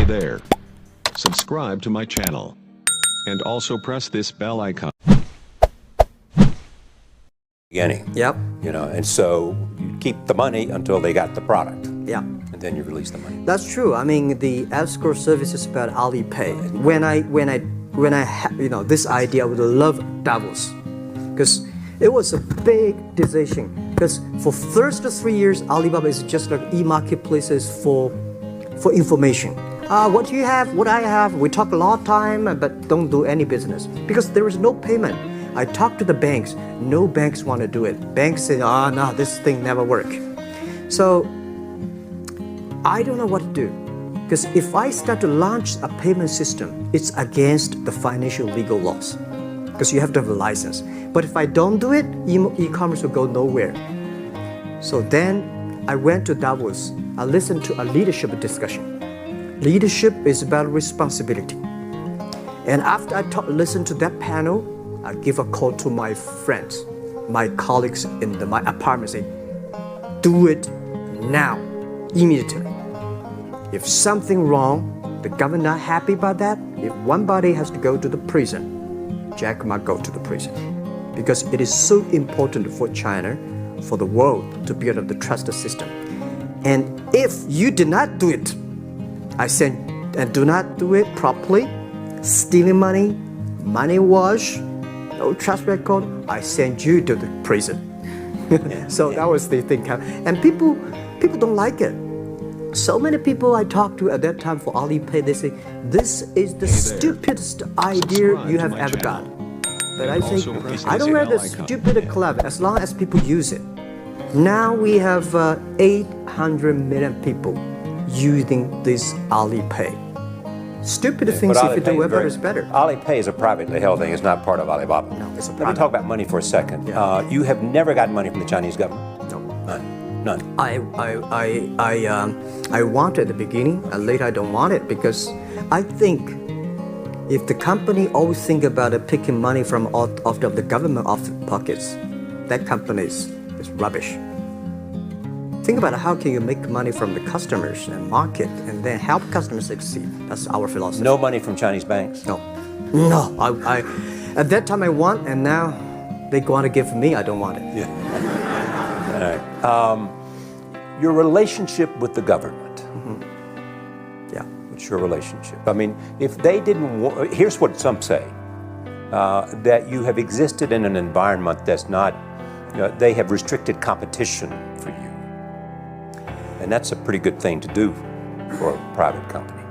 there. Subscribe to my channel. And also press this bell icon. Beginning. Yep. You know, and so you keep the money until they got the product. Yeah. And then you release the money. That's true. I mean, the escort service is about Alipay. When I had, this idea, I would love Davos, because it was a big decision. Because for first 3 years, Alibaba is just like e-marketplaces for information. What you have, what I have, we talk a lot of time, but don't do any business because there is no payment. I talk to the banks. No banks want to do it. Banks say, oh no, this thing never work. So I don't know what to do, because if I start to launch a payment system, it's against the financial legal laws, because you have to have a license. But if I don't do it, e-commerce will go nowhere. So then I went to Davos. I listened to a leadership discussion. Leadership is about responsibility. And after I listened to that panel, I give a call to my friends, my colleagues in my apartment, saying, do it now, immediately. If something wrong, the government not happy about that, if one body has to go to the prison, Jack might go to the prison. Because it is so important for China, for the world, to build up the trust system. And if you did not do it, I said, and do not do it properly, stealing money, money wash, no trust record, I send you to the prison. So that was the thing. And people don't like it. So many people I talked to at that time for Alipay, they say, this is the stupidest idea you have ever got. But I say, I don't wear the stupid club as long as people use it. Now we have 800 million people using this Alipay. Stupid things if you do whatever is better. Alipay is a privately held thing. It's not part of Alibaba. No, it's a Let me talk about money for a second. Yeah. You have never gotten money from the Chinese government? No. None. I want it at the beginning, and later I don't want it, because I think if the company always think about picking money from out of the government pockets, that company is rubbish. Think about how can you make money from the customers and market and then help customers succeed. That's our philosophy. No money from Chinese banks? No. I at that time I want, and now they want to give me, I don't want it. Yeah. All right. Your relationship with the government. Mm-hmm. Yeah. What's your relationship? I mean, if they didn't want, here's what some say, that you have existed in an environment that's not, they have restricted competition for you. And that's a pretty good thing to do for a private company.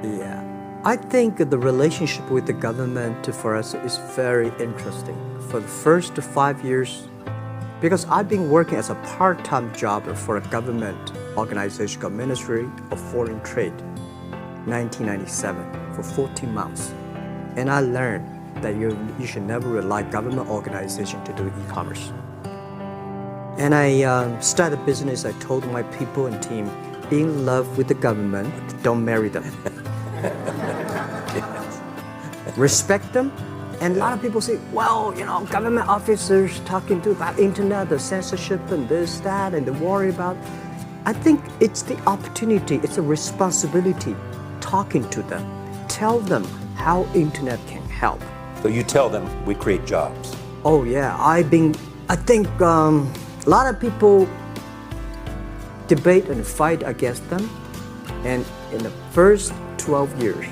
Yeah. I think the relationship with the government for us is very interesting. For the first 5 years, because I've been working as a part-time jobber for a government organization called Ministry of Foreign Trade, 1997, for 14 months. And I learned that you should never rely on government organization to do e-commerce. And I started a business. I told my people and team, be in love with the government, don't marry them. Respect them. And a lot of people say, well, government officers talking about internet, the censorship and this, that, and they worry about. I think it's the opportunity, it's a responsibility talking to them. Tell them how internet can help. So you tell them we create jobs. Oh yeah, I think a lot of people debate and fight against them. And in the first 12 years,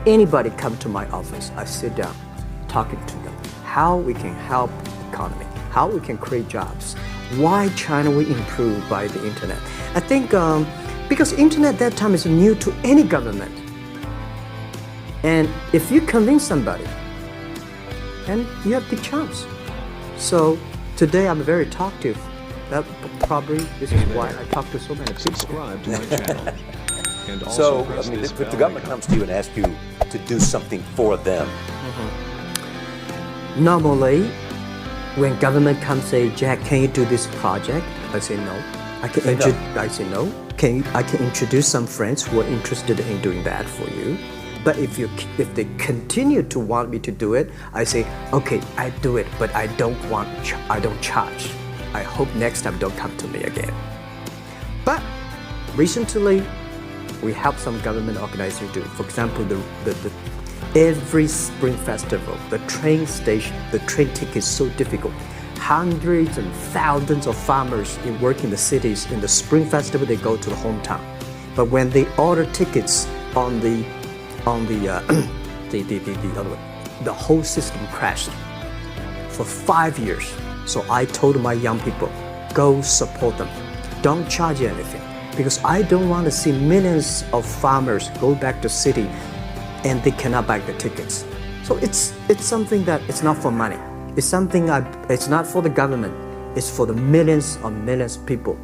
anybody come to my office, I sit down, talking to them, how we can help the economy, how we can create jobs, why China will improve by the internet. I think because internet at that time is new to any government. And if you convince somebody, and you have the chance. So today I'm very talkative. That probably this is why I talk to so many people. Subscribe to my channel. And also So, press this if the bell government icon. comes to you and asks you to do something for them, Normally, when government comes say, Jack, can you do this project? I say no. I say no. I can introduce some friends who are interested in doing that for you. But if they continue to want me to do it, I say, okay, I do it, but I don't charge. I hope next time don't come to me again. But recently, we help some government organizations do it. For example, every Spring Festival, the train station, the train ticket is so difficult. Hundreds and thousands of farmers work in the cities. In the Spring Festival, they go to the hometown. But when they order tickets on the whole system crashed for 5 years. So I told my young people, go support them. Don't charge anything. Because I don't want to see millions of farmers go back to city and they cannot buy the tickets. So it's something that it's not for money. It's something it's not for the government. It's for the millions of people.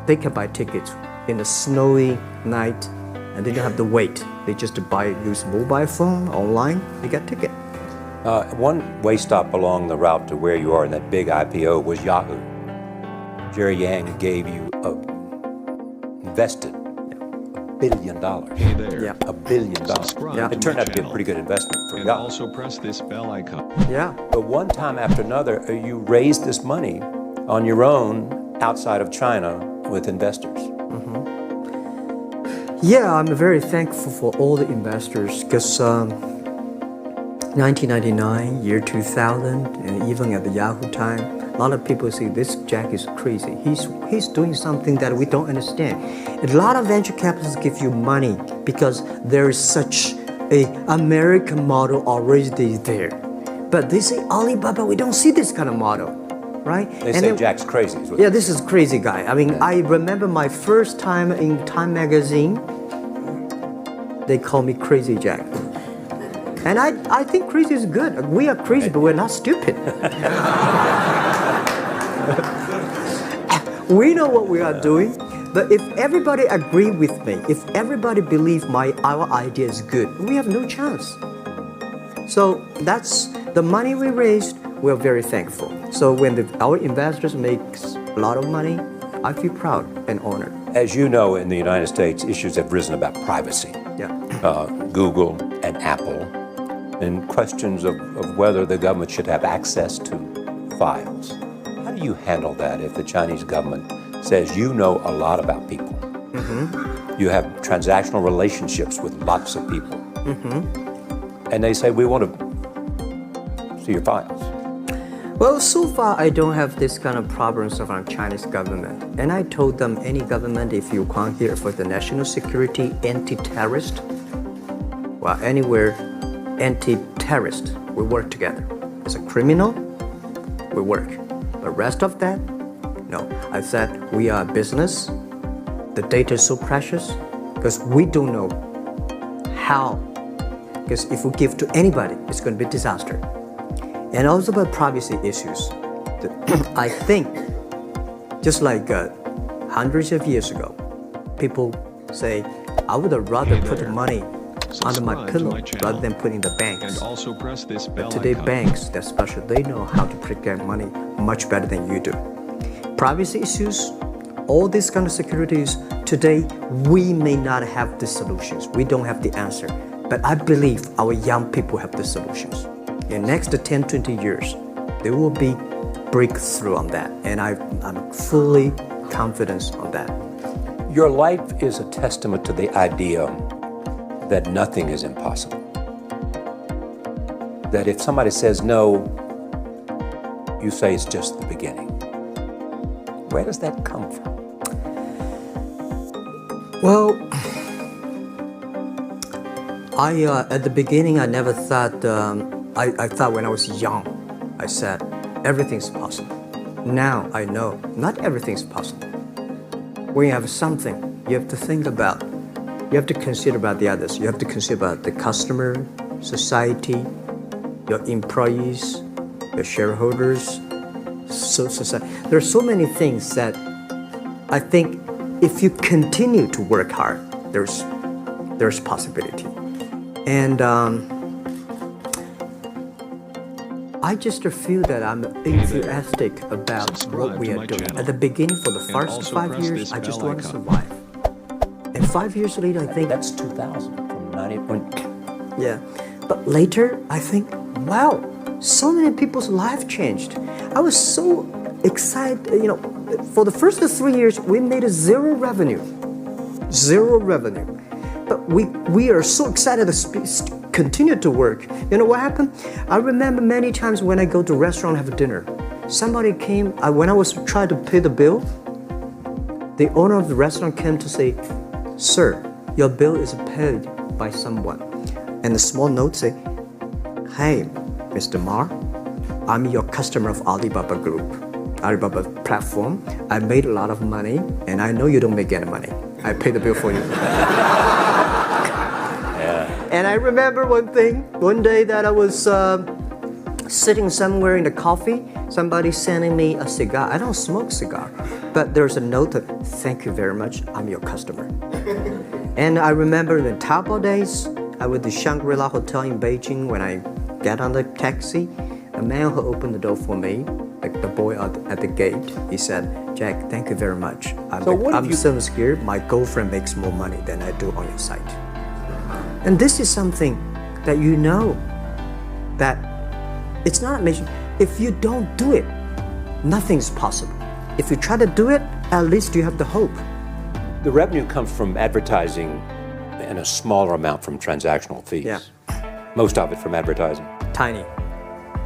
They can buy tickets in a snowy night and they don't have to wait. They just use mobile phone online, they get ticket. One way stop along the route to where you are in that big IPO was Yahoo. Jerry Yang gave you invested $1 billion. Hey there. Yeah. $1 billion. Subscribe It to turned my out to be a channel. pretty good investment for And Yahoo. also press this bell icon. Yeah. But one time after another, you raised this money on your own outside of China with investors. Yeah, I'm very thankful for all the investors because 1999, year 2000, and even at the Yahoo time, a lot of people say this Jack is crazy. He's doing something that we don't understand. A lot of venture capitalists give you money because there is such a American model already there. But they say Alibaba, we don't see this kind of model, right? They say Jack's crazy. Is what Yeah, this is crazy guy. I mean, I remember my first time in Time magazine, they call me Crazy Jack. And I think crazy is good. We are crazy, but we're not stupid. We know what we are doing, but if everybody agree with me, if everybody believe our idea is good, we have no chance. So that's the money we raised. We're very thankful. So when our investors make a lot of money, I feel proud and honored. As you know, in the United States, issues have risen about privacy. Yeah. Google and Apple, and questions of whether the government should have access to files. How do you handle that if the Chinese government says you know a lot about people? You have transactional relationships with lots of people. And they say, we want to see your files. Well, so far I don't have this kind of problems from Chinese government. And I told them, any government, if you come here for the national security, anti-terrorist, well, anywhere, anti-terrorist, we work together. As a criminal, we work. The rest of that, no. I said, we are a business. The data is so precious because we don't know how. Because if we give to anybody, it's going to be a disaster. And also about privacy issues. I think, just like hundreds of years ago, people say, I would rather put money under my pillow rather than put in the banks. And also press this bell But today icon. banks, they're special. They know how to protect money much better than you do. Privacy issues, all these kind of securities, today we may not have the solutions. We don't have the answer. But I believe our young people have the solutions. In the next 10, 20 years, there will be breakthrough on that. And I'm fully confident on that. Your life is a testament to the idea that nothing is impossible. That if somebody says no, you say it's just the beginning. Where does that come from? Well, at the beginning, I never thought, I thought when I was young, I said, everything's possible. Now I know not everything's possible. When you have something, you have to think about, you have to consider about the others. You have to consider about the customer, society, your employees, your shareholders, society. There are so many things that I think if you continue to work hard, there's possibility. And I just feel that I'm enthusiastic about what we are doing. At the beginning, for the first 5 years, I just want to survive. And 5 years later, I think... That's 2000, from 90. Yeah. But later, I think, wow, so many people's life changed. I was so excited, for the first 3 years, we made 0 revenue. zero revenue. But we are so excited to continue to work. You know what happened? I remember many times when I go to restaurant have dinner, somebody came, when I was trying to pay the bill, the owner of the restaurant came to say, "Sir, your bill is paid by someone." And the small note say, "Hey, Mr. Ma, I'm your customer of Alibaba Group, Alibaba platform. I made a lot of money, and I know you don't make any money. I pay the bill for you." And I remember one day that I was sitting somewhere in the coffee, somebody sending me a cigar. I don't smoke cigar, but there's a note that, "Thank you very much, I'm your customer." And I remember in the Taobao days, I was at the Shangri-La Hotel in Beijing. When I get on the taxi, a man who opened the door for me, like the boy at the gate, he said, "Jack, thank you very much. I'm so scared. My girlfriend makes more money than I do on your site." And this is something that you know that it's not amazing. If you don't do it, nothing's possible. If you try to do it, at least you have the hope. The revenue comes from advertising and a smaller amount from transactional fees. Yeah. Most of it from advertising. Tiny.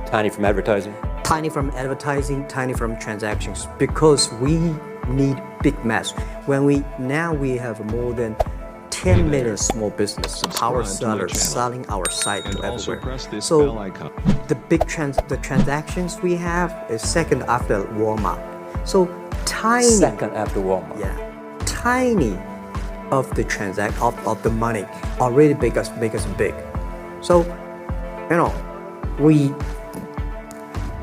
Tiny from advertising? Tiny from advertising, tiny from transactions, because we need big mass. Now we have more than 10 million small business power sellers selling our site to everywhere. So the the transactions we have is second after Walmart. So tiny. Second after Walmart. Yeah, tiny of the of the money already make us big. So, we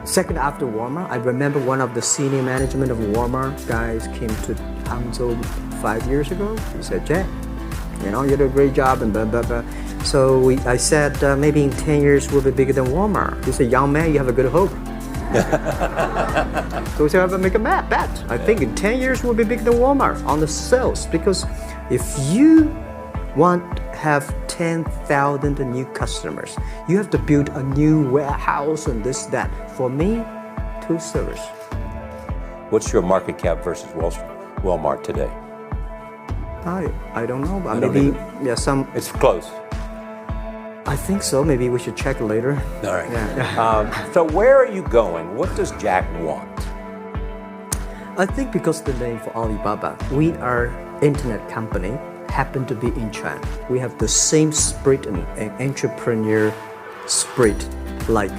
second after Walmart. I remember one of the senior management of Walmart guys came to Hangzhou 5 years ago. He said, "Jack, you did a great job," and blah, blah, blah. So I said, maybe in 10 years we'll be bigger than Walmart. He said, "Young man, you have a good hope." So we said, "I make a bet. I think in 10 years we'll be bigger than Walmart on the sales." Because if you want to have 10,000 new customers, you have to build a new warehouse and this, that. For me, 2 servers. What's your market cap versus Walmart today? I don't know, but maybe some. It's close. I think so. Maybe we should check later. All right. Yeah. So where are you going? What does Jack want? I think because the name for Alibaba, we are internet company, happen to be in China. We have the same spirit and entrepreneur spirit like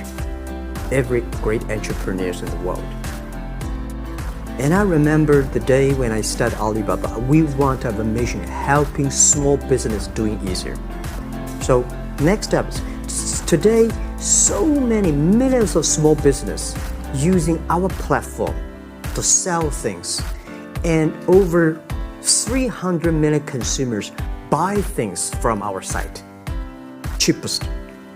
every great entrepreneurs in the world. And I remember the day when I started Alibaba, we want to have a mission helping small business doing easier. So next step is today, so many millions of small business using our platform to sell things, and over 300 million consumers buy things from our site. Cheapest,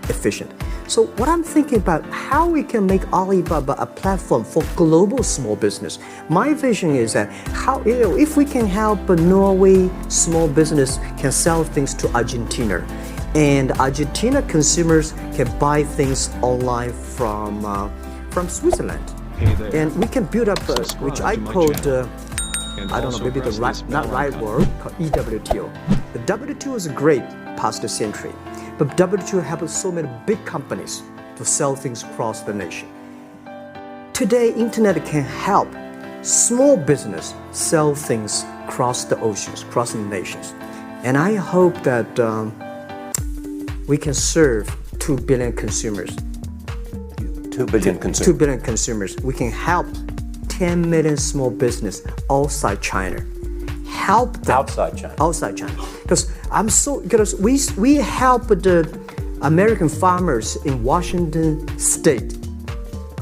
efficient. So what I'm thinking about, how we can make Alibaba a platform for global small business. My vision is that if we can help a Norway small business can sell things to Argentina, and Argentina consumers can buy things online from Switzerland, and we can build up which I called I don't know, maybe the right word, called EWTO. The WTO is great past the century, but WTO helps so many big companies to sell things across the nation. Today, internet can help small business sell things across the oceans, across the nations. And I hope that we can serve 2 billion consumers. 2 billion consumers. 2 billion consumers. We can help 10 million small business outside China. Help them outside China. Because we help the American farmers in Washington State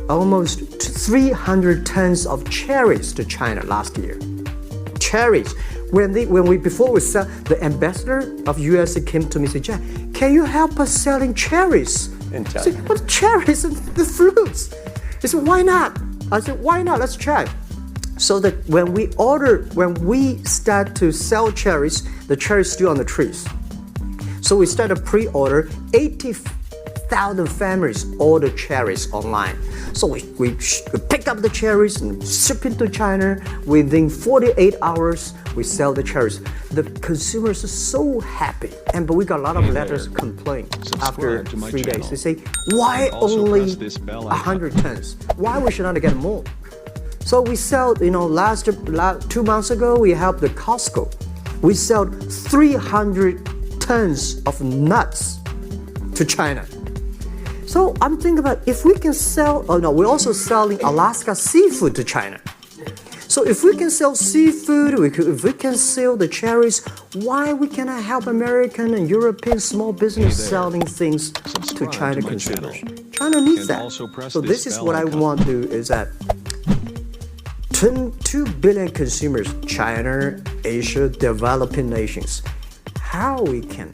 almost 300 tons of cherries to China last year. Cherries. Before we sell, the ambassador of US came to me and said, "Jack, can you help us selling cherries?" In China. I said, "What cherries and the fruits?" He said, "Why not?" I said, "Why not? Let's try." So that when we start to sell cherries, the cherries still on the trees. So we start a pre-order. 100,000 families order cherries online. So we pick up the cherries and ship into China. Within 48 hours, we sell the cherries. The consumers are so happy. But we got a lot of letters complaining after 3 days. They say, why only 100 tons? Why we should not get more? So we sell, last 2 months ago, we helped the Costco. We sell 300 tons of nuts to China. So I'm thinking about if we can sell, we're also selling Alaska seafood to China. So if we can sell seafood, if we can sell the cherries, why we cannot help American and European small business selling things to China consumers? China needs that. So this is what I want to do, is that 2 billion consumers, China, Asia, developing nations, how we can